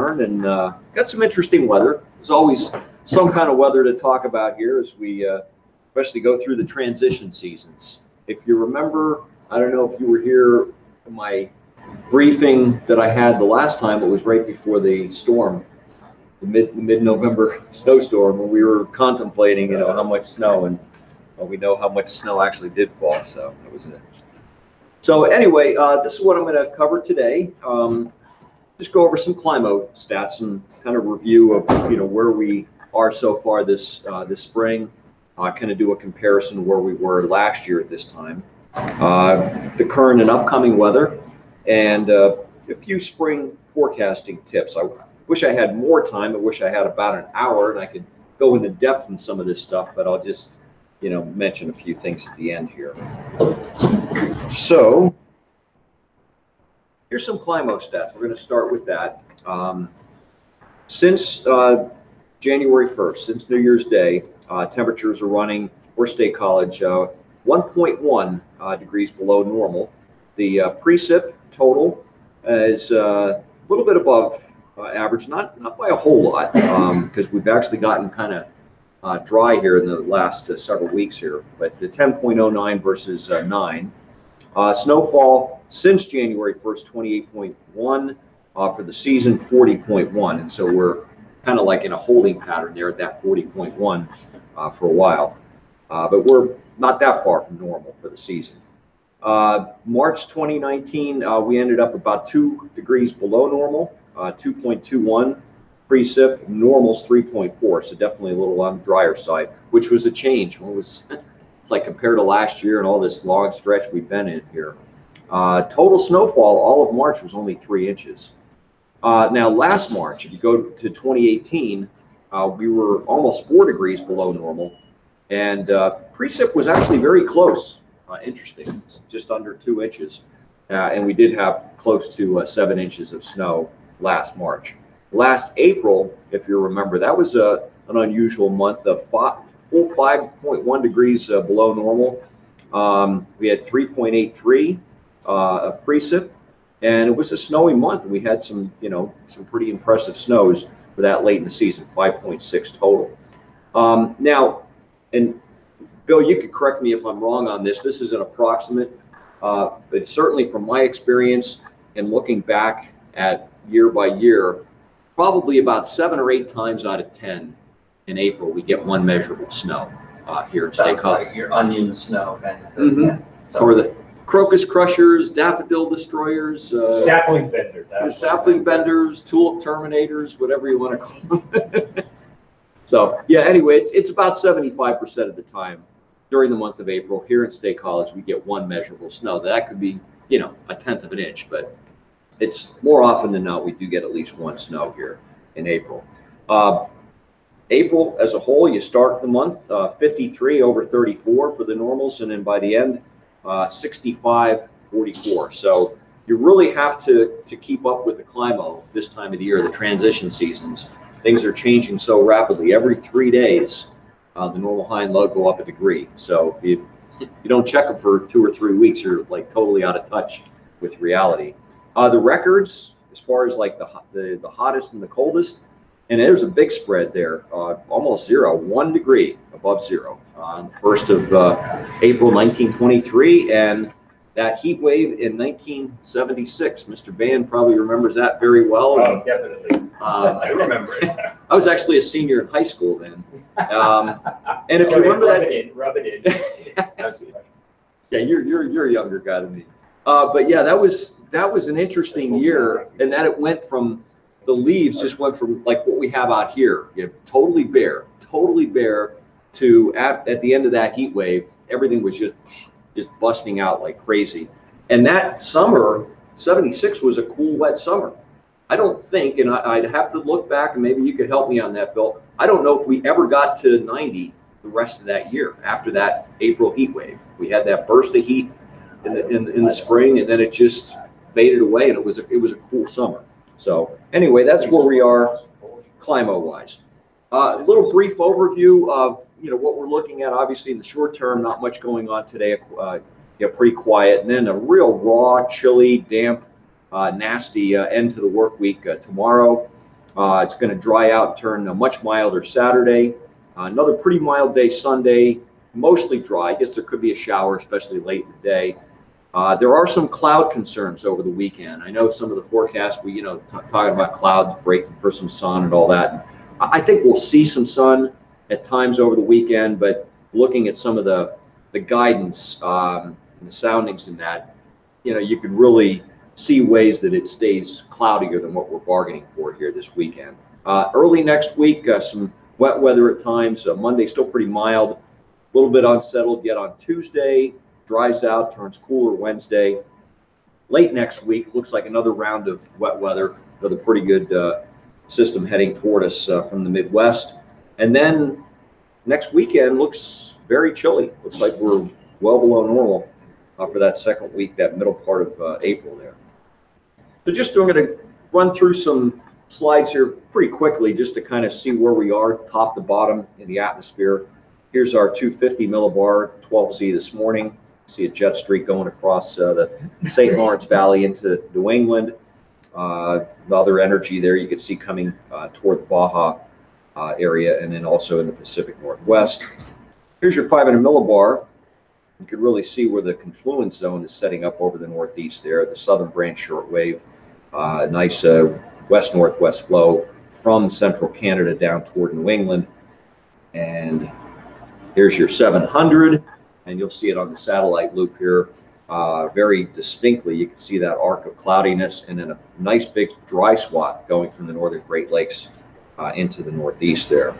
returned and got some interesting weather. There's always some kind of weather to talk about here as we especially go through the transition seasons. If you remember, I don't know if you were here in my briefing that I had the last time. It was right before the storm, the mid-November snowstorm, when we were contemplating, how much snow, and well, we know how much snow actually did fall. So that was it. So anyway, this is what I'm going to cover today. Just go over some Climo stats and kind of review of where we are so far this spring. Kind of do a comparison to where we were last year at this time. The current and upcoming weather, and a few spring forecasting tips. I wish I had more time. I wish I had about an hour and I could go into depth in some of this stuff, but I'll just mention a few things at the end here. So here's some Climo stats. We're going to start with that. Since January 1st, since New Year's Day, temperatures are running for State College 1.1 degrees below normal. The precip total is a little bit above average, not by a whole lot, because we've actually gotten kind of dry here in the last several weeks here, but the 10.09 versus 9. Snowfall since January 1st, 28.1. For the season, 40.1. And so we're kind of like in a holding pattern there at that 40.1 for a while. But we're not that far from normal for the season. March 2019, we ended up about 2 degrees below normal, 2.21 precip. Normal's 3.4, so definitely a little on the drier side, which was a change. It's like compared to last year and all this long stretch we've been in here. Total snowfall all of March was only 3 inches. Now last March, if you go to 2018, we were almost 4 degrees below normal, and precip was actually very close. Interesting, just under 2 inches, and we did have close to 7 inches of snow last March. Last April, if you remember, that was an unusual month of full 5.1 degrees below normal. We had 3.83 of precip, and it was a snowy month. We had some pretty impressive snows for that late in the season, 5.6 total. Now, and Bill, you could correct me if I'm wrong on this. This is an approximate, but certainly from my experience and looking back at year by year, probably about 7 or 8 times out of 10 in April we get 1 measurable snow here in State College. Like your onion snow kind of thing. Yeah. So, or the crocus crushers, daffodil destroyers, sapling benders, tulip terminators, whatever you want to call them. So yeah, anyway, it's about 75% of the time during the month of April here in State College we get 1 measurable snow. That could be 1/10 of an inch, but it's more often than not we do get at least 1 snow here in April. April as a whole, you start the month 53 over 34 for the normals, and then by the end 65 44. So you really have to keep up with the Climo this time of the year, the transition seasons. Things are changing so rapidly. Every 3 days the normal high and low go up a degree. So if you don't check them for 2 or 3 weeks, you're like totally out of touch with reality. The records, as far as like the hottest and the coldest, and there's a big spread there, almost 0, 1 degree above 0 on the 1st of April 1923, and that heat wave in 1976. Mr. Band probably remembers that very well. Oh, definitely. I remember it. I was actually a senior in high school then. And if you remember that, rub it in. Yeah, you're a younger guy than me. But yeah, that was an interesting year, and that it went from the leaves just went from like what we have out here, totally bare, to at the end of that heat wave, everything was just busting out like crazy. And that summer, 76 was a cool, wet summer. I don't think, and I'd have to look back, and maybe you could help me on that, Bill. I don't know if we ever got to 90 the rest of that year after that April heat wave. We had that burst of heat in the spring, and then it just faded away, and it was a cool summer. So anyway, that's where we are Climo-wise. A little brief overview of what we're looking at. Obviously, in the short term, not much going on today. Pretty quiet, and then a real raw, chilly, damp, nasty end to the work week tomorrow. It's going to dry out and turn much milder Saturday. Another pretty mild day Sunday, mostly dry. I guess there could be a shower, especially late in the day. There are some cloud concerns over the weekend. I know some of the forecasts, talking about clouds breaking for some sun and all that. I think we'll see some sun at times over the weekend, but looking at some of the guidance and the soundings in that, you could really see ways that it stays cloudier than what we're bargaining for here this weekend. Early next week, some wet weather at times. Monday still pretty mild, a little bit unsettled yet on Tuesday. Dries out, turns cooler Wednesday. Late next week, looks like another round of wet weather, another pretty good system heading toward us from the Midwest. And then next weekend looks very chilly. Looks like we're well below normal for that second week, that middle part of April there. So I'm going to run through some slides here pretty quickly just to kind of see where we are top to bottom in the atmosphere. Here's our 250 millibar 12Z this morning. See a jet streak going across the St. Lawrence Valley into New England. The other energy there you can see coming toward the Baja area, and then also in the Pacific Northwest. Here's your 500 millibar. You can really see where the confluence zone is setting up over the northeast there, the southern branch shortwave. Nice west-northwest flow from central Canada down toward New England. And here's your 700, and you'll see it on the satellite loop here very distinctly. You can see that arc of cloudiness and then a nice big dry swath going from the northern Great Lakes into the northeast there.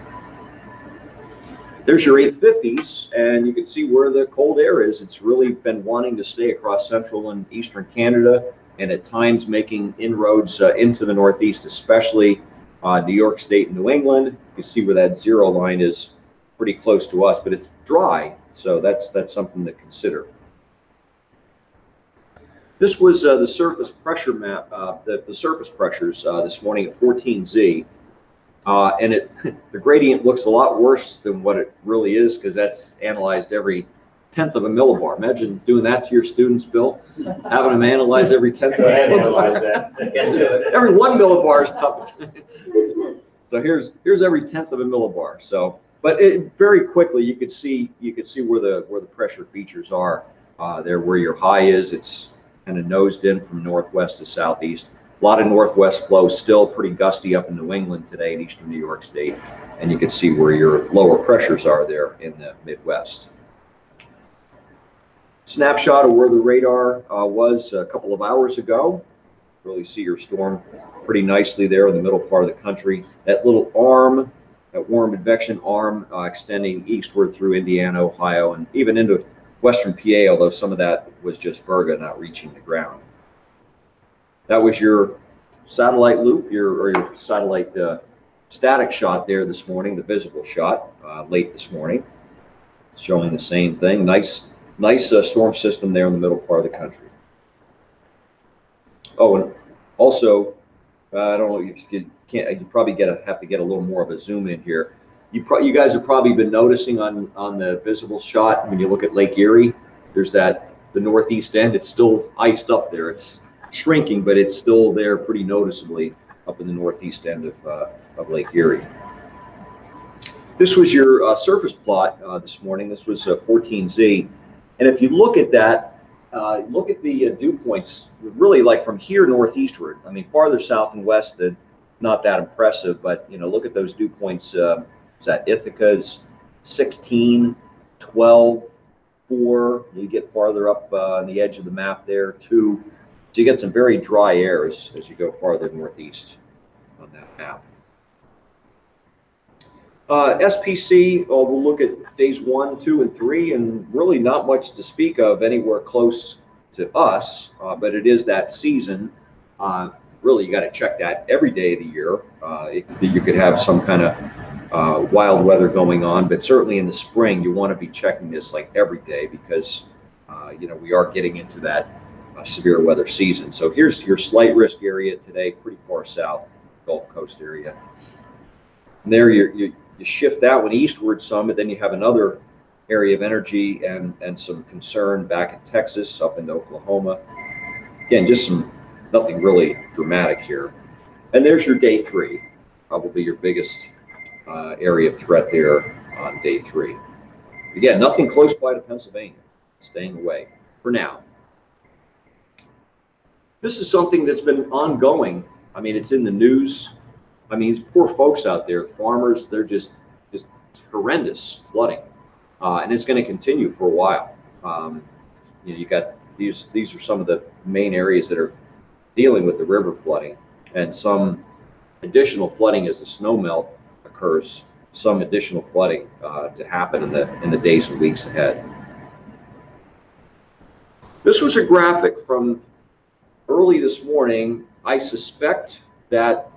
There's your 850s, and you can see where the cold air is. It's really been wanting to stay across central and eastern Canada, and at times making inroads into the northeast, especially New York State and New England. You can see where that zero line is pretty close to us, but it's dry, so that's something to consider. This was the surface pressure map, the surface pressures this morning at 14Z. And the gradient looks a lot worse than what it really is, because that's analyzed every 1/10 of a millibar. Imagine doing that to your students, Bill, having them analyze every 1/10 of a millibar. Every 1 millibar is tough. So here's every 1/10 of a millibar. So, but very quickly you could see where the pressure features are there, where your high is. It's kind of nosed in from northwest to southeast. A lot of northwest flow, still pretty gusty up in New England today in eastern New York State. And you can see where your lower pressures are there in the Midwest. Snapshot of where the radar was a couple of hours ago. Really see your storm pretty nicely there in the middle part of the country. That little arm, that warm advection arm extending eastward through Indiana, Ohio, and even into western PA, although some of that was just Virga not reaching the ground. That was your satellite loop, your satellite static shot there this morning, the visible shot late this morning, showing the same thing. Nice storm system there in the middle part of the country. Oh, and also, I don't know, you probably have to get a little more of a zoom in here. You guys have probably been noticing on the visible shot when you look at Lake Erie, there's the northeast end. It's still iced up there. It's shrinking, but it's still there pretty noticeably up in the northeast end of Lake Erie. This was your surface plot this morning. This was 14Z, and if you look at that, look at the dew points. Really, like from here northeastward. I mean, farther south and west, not that impressive. But look at those dew points. Is that Ithaca's 16, 12, 4. You get farther up on the edge of the map there, 2. So you get some very dry air as you go farther northeast on that map. SPC, we'll look at days 1, 2, and 3, and really not much to speak of anywhere close to us, but it is that season. Really, you got to check that every day of the year. You could have some kind of wild weather going on, but certainly in the spring, you want to be checking this like every day, because we are getting into that severe weather season. So here's your slight risk area today, pretty far south, Gulf Coast area. And there you shift that one eastward some, but then you have another area of energy and some concern back in Texas, up into Oklahoma. Again, just nothing really dramatic here. And there's your day 3. probably your biggest area of threat there on day 3. Again, nothing close by to Pennsylvania, staying away for now. This is something that's been ongoing. I mean, it's in the news. I mean, these poor folks out there, farmers, they're just horrendous flooding, and it's going to continue for a while. You know, you got these are some of the main areas that are dealing with the river flooding, and some additional flooding as the snow melt occurs. Some additional flooding to happen in the days and weeks ahead. This was a graphic from early this morning. I suspect that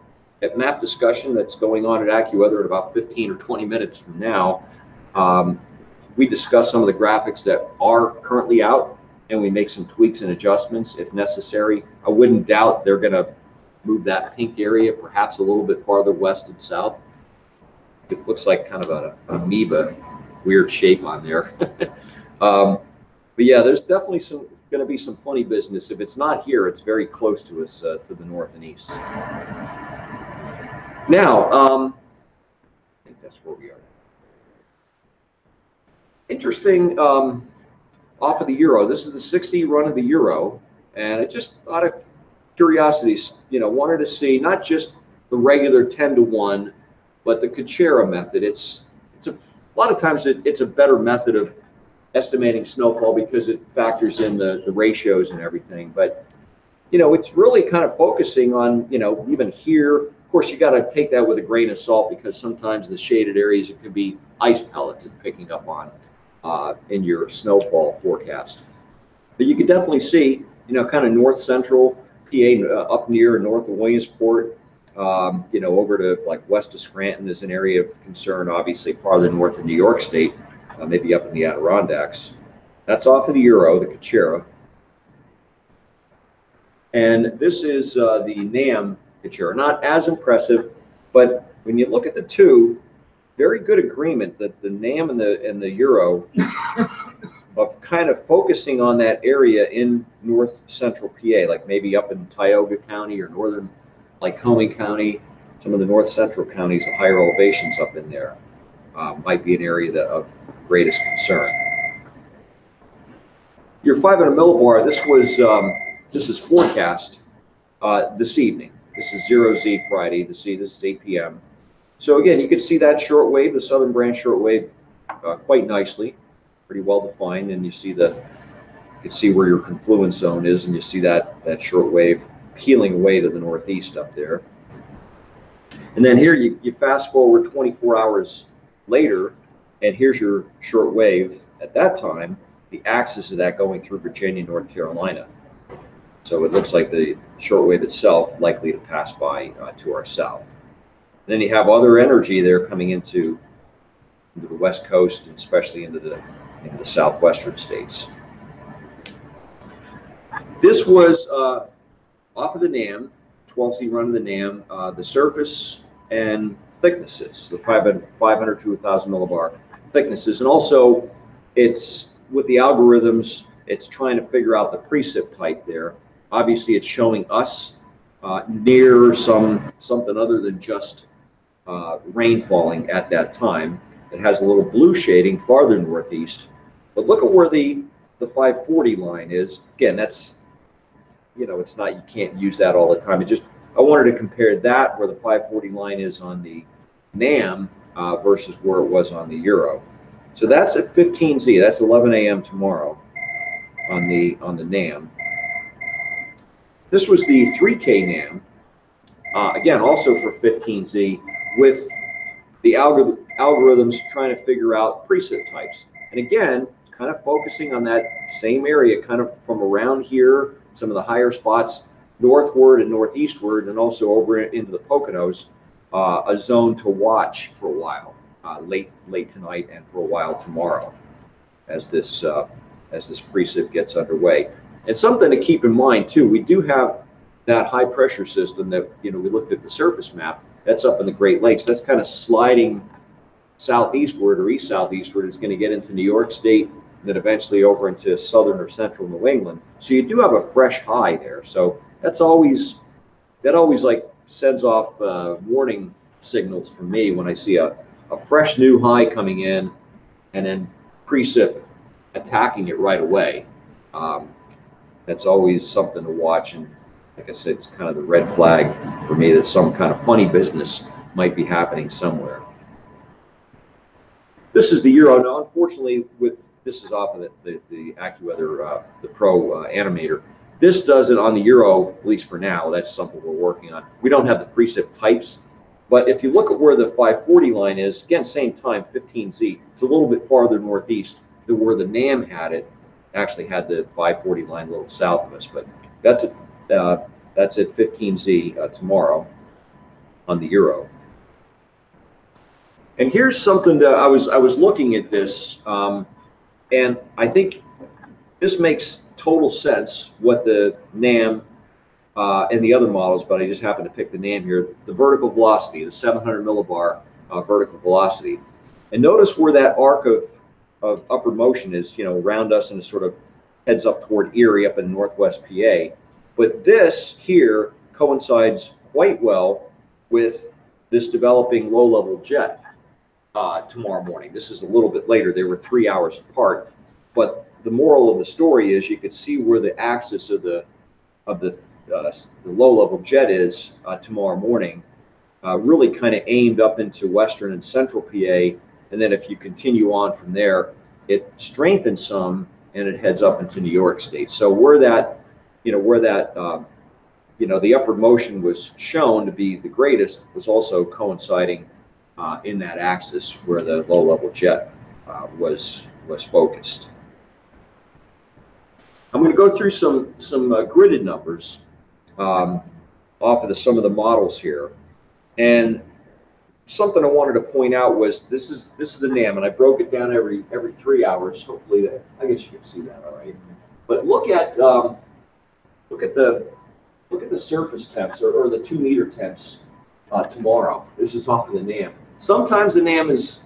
at map discussion that's going on at AccuWeather in about 15 or 20 minutes from now, we discuss some of the graphics that are currently out, and we make some tweaks and adjustments if necessary. I wouldn't doubt they're going to move that pink area perhaps a little bit farther west and south. It looks like kind of an amoeba, weird shape on there. But yeah, there's definitely going to be some funny business. If it's not here, it's very close to us to the north and east. Now, I think that's where we are. Interesting, off of the euro. This is the 6E run of the euro, and I just out of curiosity, you know, wanted to see not just the regular 10-to-1, but the Kuchera method. It's a lot of times it's a better method of estimating snowfall because it factors in the ratios and everything. But you know, it's really kind of focusing on, you know, even here. Of course, you got to take that with a grain of salt because sometimes the shaded areas, it could be ice pellets it's picking up on in your snowfall forecast. But you can definitely see, you know, kind of north central PA up near north of Williamsport. You know, over to like west of Scranton is an area of concern, obviously farther north in New York State, maybe up in the Adirondacks. That's off of the euro, the Kuchera. And this is the NAM Kuchera. Not as impressive, but when you look at the two, very good agreement that the NAM and the euro of kind of focusing on that area in north central PA, like maybe up in Tioga County or northern Lycoming County, some of the north central counties, the higher elevations up in there might be an area of greatest concern. Your 500 millibar, this is forecast this evening. This is 0Z Friday. This is 8 p.m. So again, you can see that shortwave, the southern branch shortwave, quite nicely, pretty well defined, and you can see where your confluence zone is, and you see that shortwave peeling away to the northeast up there. And then here you fast forward 24 hours later, and here's your shortwave at that time, the axis of that going through Virginia, North Carolina. So it looks like the shortwave itself likely to pass by to our south. Then you have other energy there coming into the west coast, and especially into the southwestern states. This was off of the NAM, 12Z run of the NAM, the surface and thicknesses, the 500 to 1,000 millibar thicknesses, and also it's with the algorithms, it's trying to figure out the precip type there. Obviously, it's showing us near something other than just rain falling at that time. It has a little blue shading farther northeast, but look at where the 540 line is. Again, that's, you know, it's not, you can't use that all the time. I wanted to compare that where the 540 line is on the NAM versus where it was on the euro. So that's at 15Z. That's 11 a.m. tomorrow on the NAM. This was the 3K NAM. Again, also for 15Z, with the algorithms trying to figure out precip types. And again, kind of focusing on that same area, kind of from around here, some of the higher spots, northward and northeastward, and also over into the Poconos, a zone to watch for a while, late tonight and for a while tomorrow, as this precip gets underway. And something to keep in mind too, we do have that high pressure system that, you know, we looked at the surface map. That's up in the Great Lakes. That's kind of sliding southeastward or east southeastward. It's going to get into New York State, and then eventually over into southern or central New England. So you do have a fresh high there. So that always like sends off warning signals for me when I see a fresh new high coming in and then precip attacking it right away. That's always something to watch. And like I said, it's kind of the red flag for me that some kind of funny business might be happening somewhere. This is the euro. Now, unfortunately, this is off of the AccuWeather, the Pro animator. This does it on the euro, at least for now. That's something we're working on. We don't have the precip types, but if you look at where the 540 line is, again, same time, 15Z. It's a little bit farther northeast than where the NAM had it. Actually, had the 540 line a little south of us, but that's at 15Z tomorrow on the euro. And here's something that I was looking at this, and I think this makes total sense. What the NAM and the other models, but I just happen to pick the NAM here. The vertical velocity, the 700 millibar vertical velocity, and notice where that arc of upward motion is, around us, and it sort of heads up toward Erie, up in northwest PA. But this here coincides quite well with this developing low-level jet tomorrow morning. This is a little bit later. They were 3 hours apart. But the moral of the story is you could see where the axis of the low-level jet is tomorrow morning, really kind of aimed up into western and central PA. And then if you continue on from there, it strengthens some and it heads up into New York State. So where that, the upward motion was shown to be the greatest was also coinciding in that axis where the low-level jet was focused. I'm going to go through some gridded numbers off of some of the models here, and something I wanted to point out was this is the NAM, and I broke it down every 3 hours. Hopefully, I guess you can see that all right. But look at the surface temps or the 2 meter temps tomorrow. This is off of the NAM. Sometimes the NAM is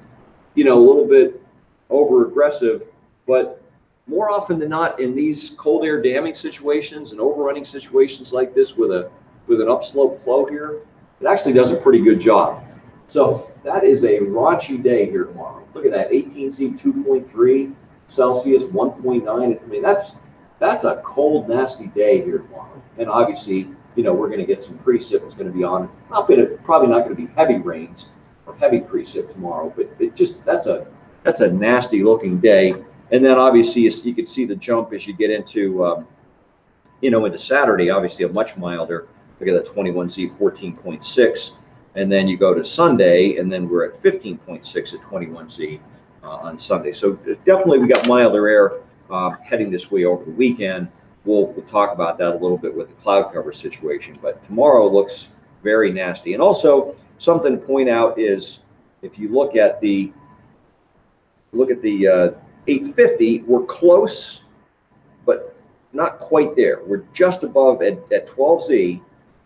a little bit over aggressive, but more often than not, in these cold air damming situations and overrunning situations like this with an upslope flow here, it actually does a pretty good job. So that is a raunchy day here tomorrow. Look at that, 18Z 2.3 Celsius, 1.9. I mean, that's a cold, nasty day here tomorrow. And obviously, we're going to get some precip. It's going to be on. Probably not going to be heavy rains or heavy precip tomorrow, but that's a nasty looking day. And then obviously you can see the jump as you get into into Saturday. Obviously a much milder. Look at that 21Z 14.6, and then you go to Sunday, and then we're at 15.6 at 21Z on Sunday. So definitely we got milder air heading this way over the weekend. We'll talk about that a little bit with the cloud cover situation. But tomorrow looks very nasty. And also something to point out is if you look at the 850, we're close, but not quite there. We're just above at 12Z.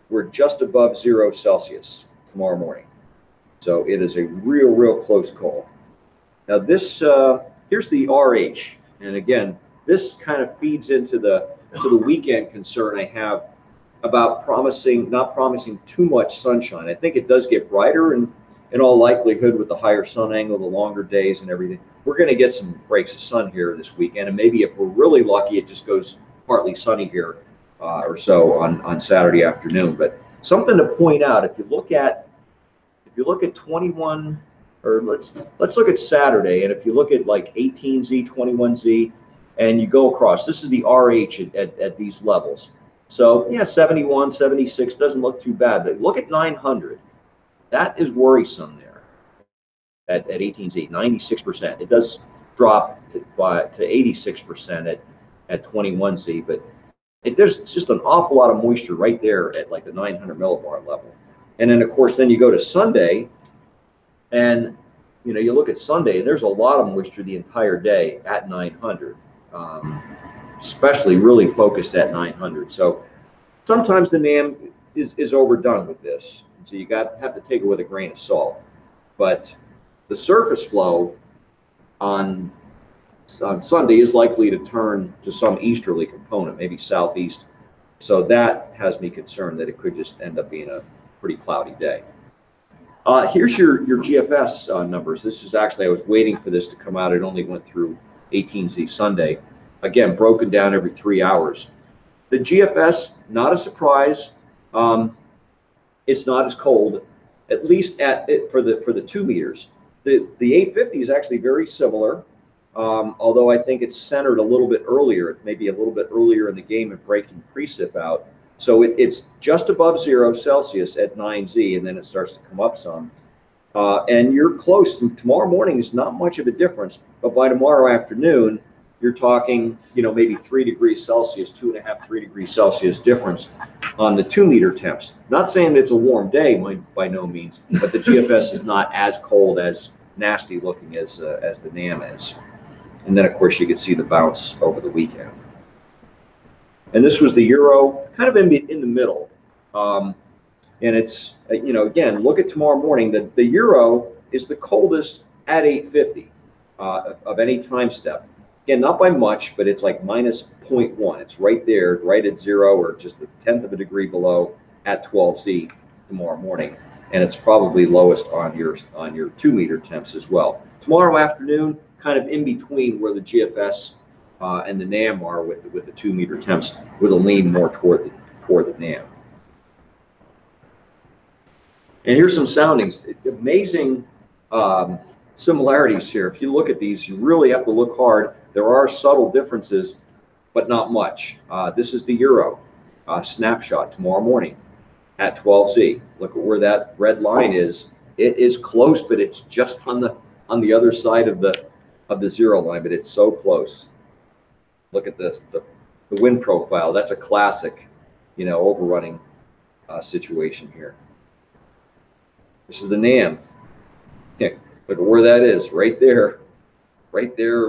We're just above 0 Celsius tomorrow morning. So it is a real close call. Now this here's the RH, and again, this kind of feeds into the weekend concern I have about not promising too much sunshine. I think it does get brighter, and in all likelihood, with the higher sun angle, the longer days and everything, we're going to get some breaks of sun here this weekend. And maybe if we're really lucky, it just goes partly sunny here or so on Saturday afternoon. But something to point out, if you look at 21, or let's look at Saturday, and if you look at like 18Z, 21Z, and you go across, this is the RH at these levels. So yeah, 71, 76 doesn't look too bad, but look at 900. That is worrisome there at 18Z, 96%. It does drop to 86% at 21Z, but there's just an awful lot of moisture right there at like the 900 millibar level. And then of course, then you go to Sunday, and you look at Sunday, and there's a lot of moisture the entire day at 900, especially really focused at 900. So sometimes the NAM is overdone with this. So you have to take it with a grain of salt. But the surface flow on Sunday is likely to turn to some easterly component, maybe southeast. So that has me concerned that it could just end up being a pretty cloudy day. Here's your GFS numbers. This is actually, I was waiting for this to come out. It only went through 18Z Sunday. Again, broken down every 3 hours. The GFS, not a surprise. It's not as cold, at least for the 2 meters. The 850 is actually very similar, although I think it's centered a little bit earlier, maybe a little bit earlier in the game of breaking precip out. So it's just above 0 Celsius at 9Z, and then it starts to come up some. And you're close. Tomorrow morning is not much of a difference, but by tomorrow afternoon, you're talking, maybe 3 degrees Celsius, 2.5, 3 degrees Celsius difference on the 2 meter temps. Not saying it's a warm day by no means, but the GFS is not as cold, as nasty looking as the NAM is. And then of course you can see the bounce over the weekend. And this was the euro, kind of in the middle. And it's, again, look at tomorrow morning. The euro is the coldest at 850 of any time step. Again, not by much, but it's like minus 0.1. It's right there, right at 0, or just a tenth of a degree below at 12Z tomorrow morning. And it's probably lowest on your 2 meter temps as well. Tomorrow afternoon, kind of in between where the GFS and the NAM are with the 2 meter temps, with a lean more toward the NAM. And here's some soundings. Amazing similarities here. If you look at these, you really have to look hard. There are subtle differences, but not much. This is the euro snapshot tomorrow morning at 12Z. Look at where that red line is. It is close, but it's just on the other side of the 0 line, but it's so close. Look at this, the wind profile. That's a classic, overrunning situation here. This is the NAM. Okay, look at where that is, right there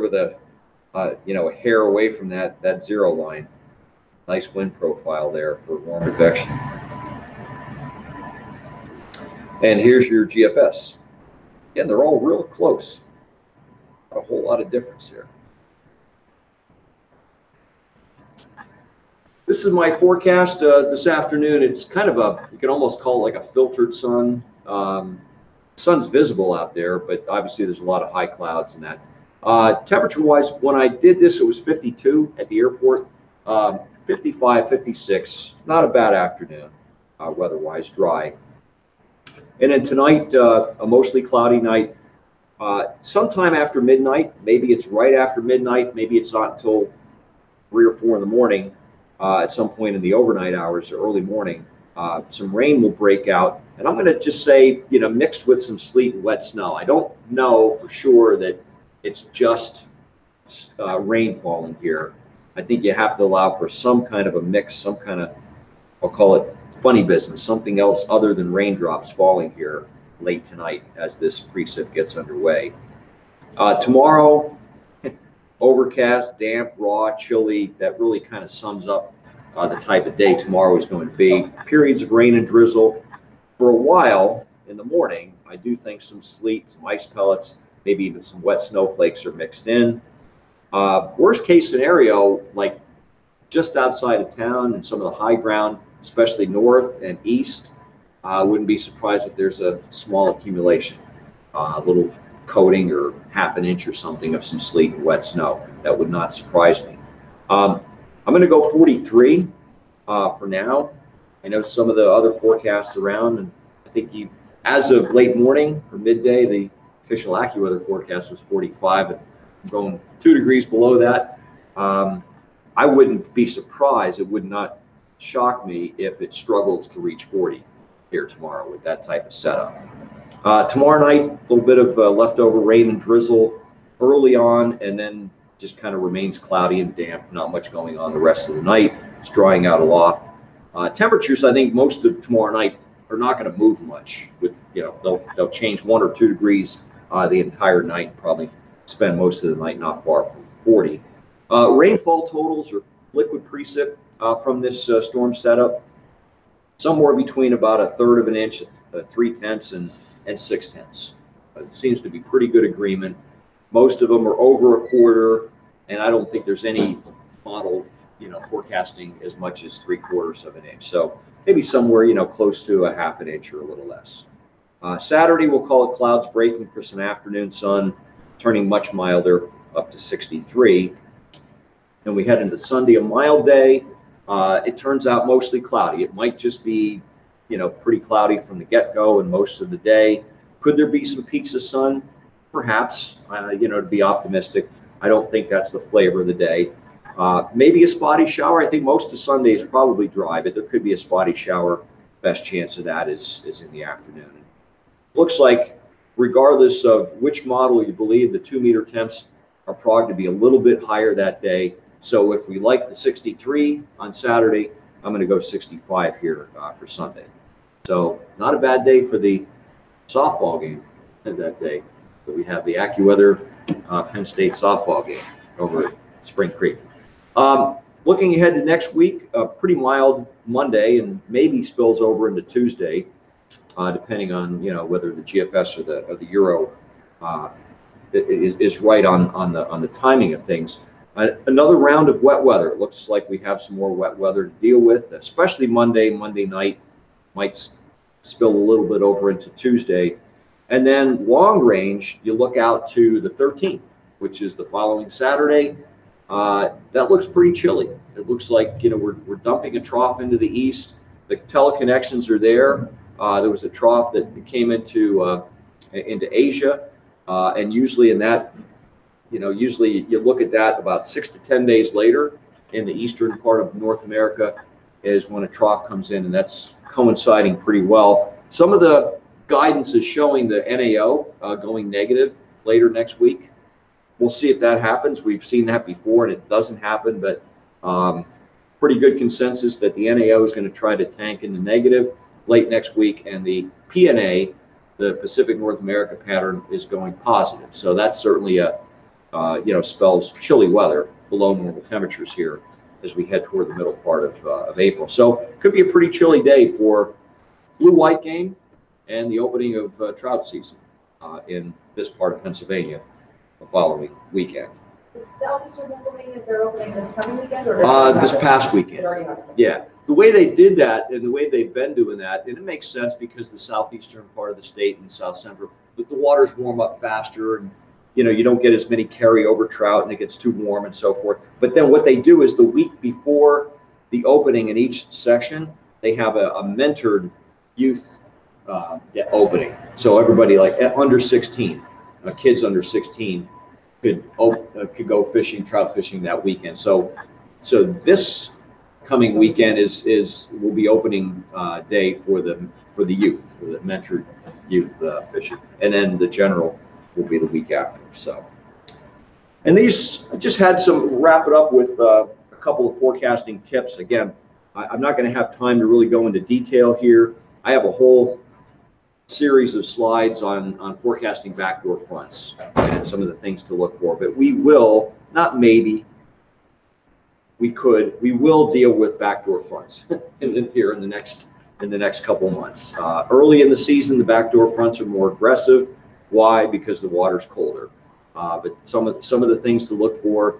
with a hair away from that 0 line. Nice wind profile there for warm convection. And here's your GFS. Again, they're all real close. Not a whole lot of difference here. This is my forecast this afternoon. It's kind of you can almost call it like a filtered sun. Sun's visible out there, but obviously there's a lot of high clouds in that. Temperature-wise, when I did this, it was 52 at the airport, 55, 56. Not a bad afternoon, weather-wise, dry. And then tonight, a mostly cloudy night. Sometime after midnight, maybe it's right after midnight, maybe it's not until 3 or 4 in the morning, at some point in the overnight hours or early morning, some rain will break out. And I'm going to just say, mixed with some sleet and wet snow. I don't know for sure that it's just rain falling here. I think you have to allow for some kind of a mix, some kind of, I'll call it funny business, something else other than raindrops falling here late tonight as this precip gets underway. Tomorrow, overcast, damp, raw, chilly. That really kind of sums up the type of day tomorrow is going to be. Periods of rain and drizzle. For a while in the morning, I do think some sleet, some ice pellets, maybe even some wet snowflakes are mixed in. Worst case scenario, like just outside of town and some of the high ground, especially north and east, I wouldn't be surprised if there's a small accumulation, a little coating or half an inch or something of some sleet and wet snow. That would not surprise me. I'm going to go 43 for now. I know some of the other forecasts around, and I think as of late morning or midday, the official AccuWeather forecast was 45, and I'm going 2 degrees below that. I wouldn't be surprised. It would not shock me if it struggles to reach 40 here tomorrow with that type of setup. Tomorrow night, a little bit of leftover rain and drizzle early on, and then just kind of remains cloudy and damp. Not much going on the rest of the night. It's drying out aloft. Temperatures, I think most of tomorrow night are not going to move much. With they'll change 1 or 2 degrees the entire night. Probably spend most of the night not far from 40. Rainfall totals or liquid precip from this storm setup, somewhere between about 1/3 of an inch, 3/10 and 6/10. It seems to be pretty good agreement. Most of them are over 1/4, and I don't think there's any model forecasting as much as 3/4 of an inch. So maybe somewhere close to 1/2 an inch or a little less. Saturday, we'll call it clouds breaking for some afternoon sun, turning much milder up to 63. And we head into Sunday, a mild day. It turns out mostly cloudy. It might just be, pretty cloudy from the get-go and most of the day. Could there be some peaks of sun? Perhaps, to be optimistic. I don't think that's the flavor of the day. Maybe a spotty shower. I think most of Sunday is probably dry, but there could be a spotty shower. Best chance of that is in the afternoon. Looks like, regardless of which model you believe, the 2-meter temps are progged to be a little bit higher that day. So if we like the 63 on Saturday, I'm going to go 65 here for Sunday. So not a bad day for the softball game that day. But we have the AccuWeather Penn State softball game over at Spring Creek. Looking ahead to next week, a pretty mild Monday and maybe spills over into Tuesday, depending on whether the GFS or the Euro is right on the timing of things. Another round of wet weather. It looks like we have some more wet weather to deal with, especially Monday night. Might spill a little bit over into Tuesday. And then long range, you look out to the 13th, which is the following Saturday. That looks pretty chilly. It looks like, we're dumping a trough into the east. The teleconnections are there. There was a trough that came into Asia. And usually in that, usually you look at that about 6 to 10 days later in the eastern part of North America is when a trough comes in, and that's coinciding pretty well. Some of the guidance is showing the NAO going negative later next week. We'll see if that happens. We've seen that before, and it doesn't happen, but pretty good consensus that the NAO is going to try to tank in the negative late next week, and the PNA, the Pacific North America pattern, is going positive. So that's certainly spells chilly weather, below normal temperatures here as we head toward the middle part of April. So could be a pretty chilly day for blue-white game and the opening of trout season in this part of Pennsylvania the following weekend. Is southeastern Pennsylvania, is their opening this coming weekend? Or this past weekend. Yeah. The way they did that and the way they've been doing that, and it makes sense because the southeastern part of the state and south central, the waters warm up faster, and you don't get as many carryover trout and it gets too warm and so forth. But then what they do is the week before the opening in each section, they have a mentored youth opening. So everybody like under 16, kids under 16 could go fishing, trout fishing that weekend. So this coming weekend will be opening day for the youth, for the mentored youth fishing, and then the general will be the week after. So, and these, I just had wrap it up with a couple of forecasting tips. Again, I'm not going to have time to really go into detail here. I have a whole series of slides on forecasting backdoor fronts and some of the things to look for, but we will, not maybe, we will deal with backdoor fronts here in the next couple of months. Early in the season, the backdoor fronts are more aggressive. Why? Because the water's colder. But some of the things to look for,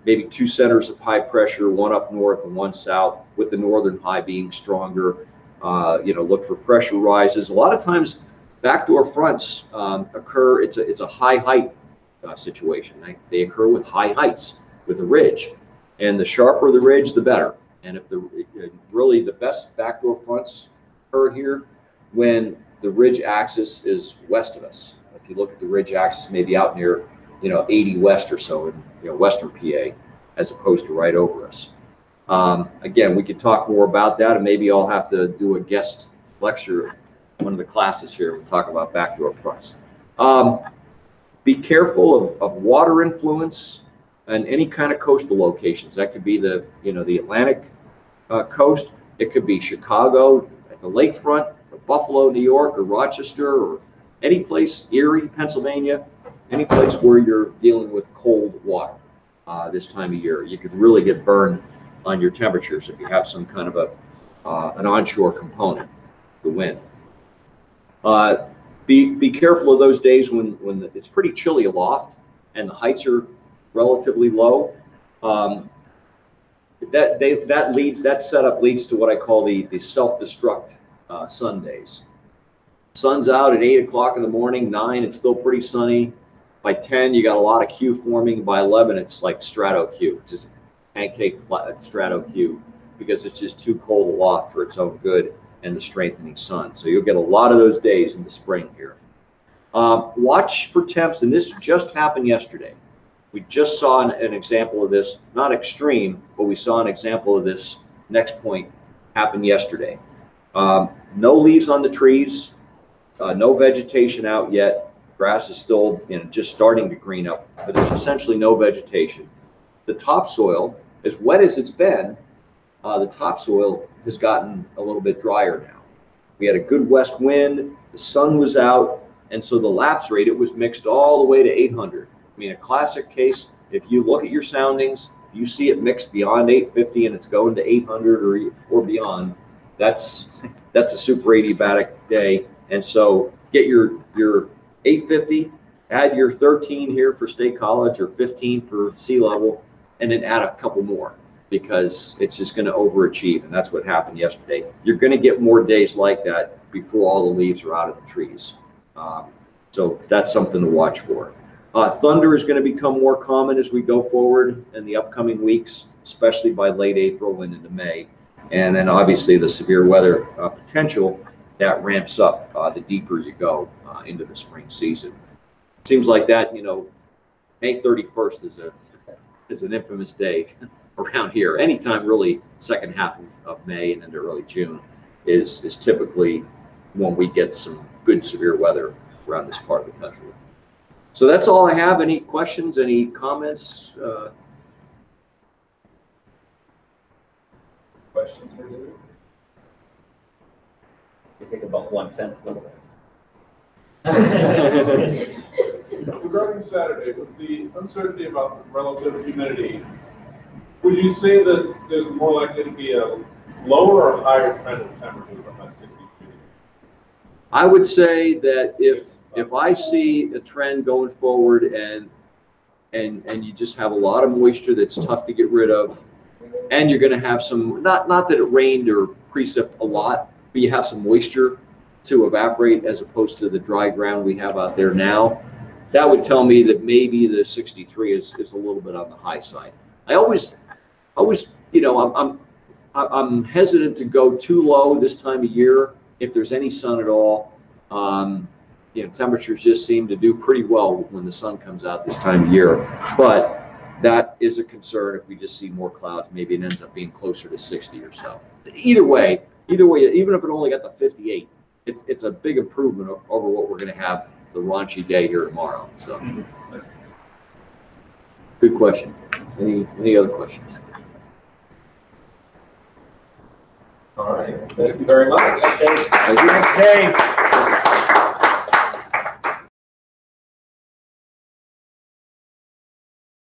maybe 2 centers of high pressure, one up north and one south, with the northern high being stronger. Look for pressure rises. A lot of times, backdoor fronts occur. It's a high height situation. They occur with high heights, with a ridge, and the sharper the ridge, the better. And if really the best backdoor fronts occur here when the ridge axis is west of us. If you look at the ridge axis, maybe out near 80 west or so in western PA, as opposed to right over us. Again, we could talk more about that, and maybe I'll have to do a guest lecture, one of the classes here. We'll talk about backdoor fronts. Be careful of water influence and any kind of coastal locations. That could be the Atlantic coast. It could be Chicago at the lakefront, or Buffalo, New York, or Rochester, or any place, Erie, Pennsylvania, any place where you're dealing with cold water this time of year. You could really get burned on your temperatures if you have some kind of an onshore component, the wind. Be careful of those days when it's pretty chilly aloft and the heights are relatively low. That setup leads to what I call the self-destruct Sundays. Sun's out at 8 o'clock in the morning, 9, it's still pretty sunny. By 10, you got a lot of Q forming. By 11, it's like strato Q, just pancake flat strato Q, because it's just too cold aloft for its own good and the strengthening sun. So you'll get a lot of those days in the spring here. Watch for temps, and this just happened yesterday. We just saw an example of this, not extreme, but we saw an example of this next point happen yesterday. No leaves on the trees, no vegetation out yet. Grass is still just starting to green up, but there's essentially no vegetation. The topsoil, as wet as it's been, the topsoil has gotten a little bit drier now. We had a good west wind, the sun was out, and so the lapse rate, it was mixed all the way to 800. I mean, a classic case, if you look at your soundings, if you see it mixed beyond 850 and it's going to 800 or beyond, that's a super adiabatic day. And so get your 850, add your 13 here for State College or 15 for sea level, and then add a couple more, because it's just going to overachieve, and that's what happened yesterday. You're going to get more days like that before all the leaves are out of the trees. So that's something to watch for. Thunder is going to become more common as we go forward in the upcoming weeks, especially by late April and into May. And then obviously the severe weather potential, that ramps up the deeper you go into the spring season. Seems like that, May 31st is an infamous day around here. Anytime really second half of May and into early June is typically when we get some good severe weather around this part of the country. So that's all I have. Any questions, any comments? Questions for you? You think about 1/10 of it. Regarding Saturday, with the uncertainty about the relative humidity, would you say that there's more likely to be a lower or higher trend of temperature from that 60 degree? I would say that if I see a trend going forward and you just have a lot of moisture that's tough to get rid of, and you're going to have some, not that it rained or precip a lot, but you have some moisture to evaporate as opposed to the dry ground we have out there now, that would tell me that maybe the 63 is a little bit on the high side. I always, I'm hesitant to go too low this time of year if there's any sun at all. Temperatures just seem to do pretty well when the sun comes out this time of year, but that is a concern if we just see more clouds. Maybe it ends up being closer to 60 or so. Either way, even if it only got to 58, it's a big improvement over what we're going to have the raunchy day here tomorrow. So, good question. Any other questions? All right. Thank you very much. Thank you.